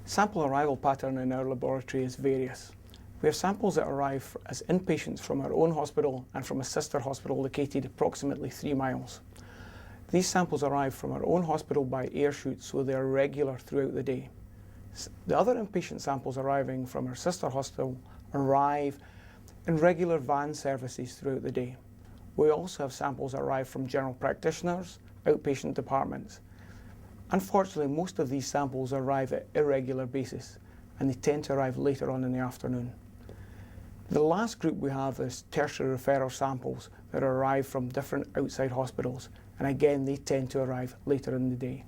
Sample arrival pattern in our laboratory is various. We have samples that arrive as inpatients from our own hospital and from a sister hospital located approximately 3 miles. These samples arrive from our own hospital by air chute, so they are regular throughout the day. The other inpatient samples arriving from our sister hospital arrive in regular van services throughout the day. We also have samples that arrive from general practitioners, outpatient departments. Unfortunately, most of these samples arrive at irregular basis, and they tend to arrive later on in the afternoon. The last group we have is tertiary referrer samples that arrive from different outside hospitals, and again they tend to arrive later in the day.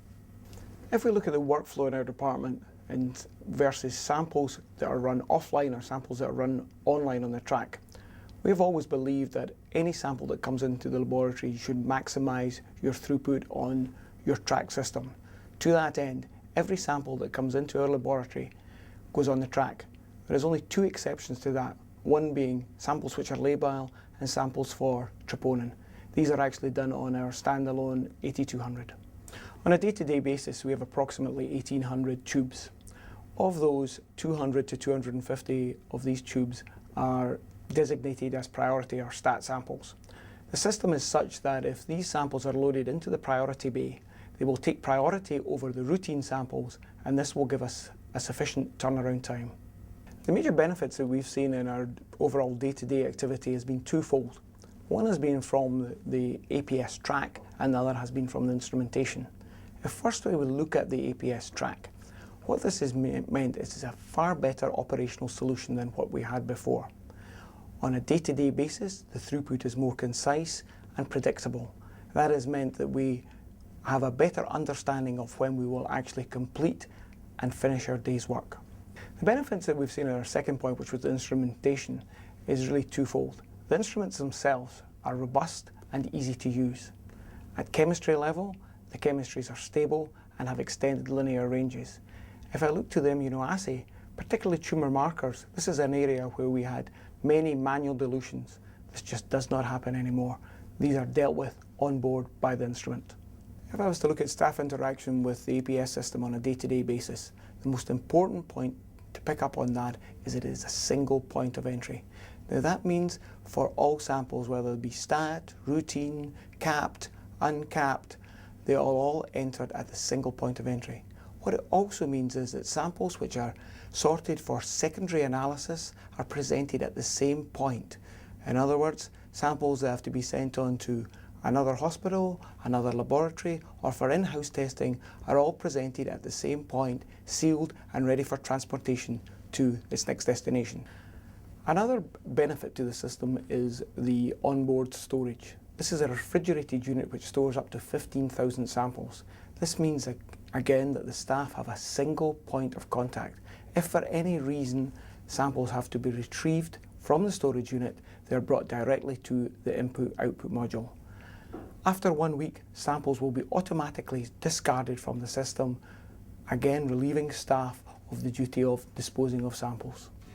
If we look at the workflow in our department and versus samples that are run offline or samples that are run online on the track, we have always believed that any sample that comes into the laboratory should maximise your throughput on your track system. To that end, every sample that comes into our laboratory goes on the track. There is only 2 exceptions to that, one being samples which are labile and samples for troponin. These are actually done on our standalone 8200. On a day-to-day basis, we have approximately 1800 tubes. Of those, 200 to 250 of these tubes are designated as priority or stat samples. The system is such that if these samples are loaded into the priority bay, they will take priority over the routine samples, and this will give us a sufficient turnaround time. The major benefits that we've seen in our overall day-to-day activity has been twofold. One has been from the APS track, and the other has been from the instrumentation. If first we will look at the APS track, what this has meant is it's a far better operational solution than what we had before. On a day-to-day basis, the throughput is more concise and predictable. That has meant that we have a better understanding of when we will actually complete and finish our day's work. The benefits that we've seen in our second point, which was the instrumentation, is really twofold. The instruments themselves are robust and easy to use. At chemistry level, the chemistries are stable and have extended linear ranges. If I look to the immunoassay, particularly tumour markers, this is an area where we had many manual dilutions. This just does not happen anymore. These are dealt with on board by the instrument. If I was to look at staff interaction with the APS system on a day-to-day basis, the most important point to pick up on that is it is a single point of entry. Now that means for all samples, whether it be stat, routine, capped, uncapped, they are all entered at the single point of entry. What it also means is that samples which are sorted for secondary analysis are presented at the same point. In other words, samples that have to be sent on to another hospital, another laboratory, or for in-house testing are all presented at the same point, sealed and ready for transportation to its next destination. Another benefit to the system is the onboard storage. This is a refrigerated unit which stores up to 15,000 samples. This means again that the staff have a single point of contact. If for any reason samples have to be retrieved from the storage unit, they are brought directly to the input-output module. After 1 week, samples will be automatically discarded from the system, again relieving staff of the duty of disposing of samples.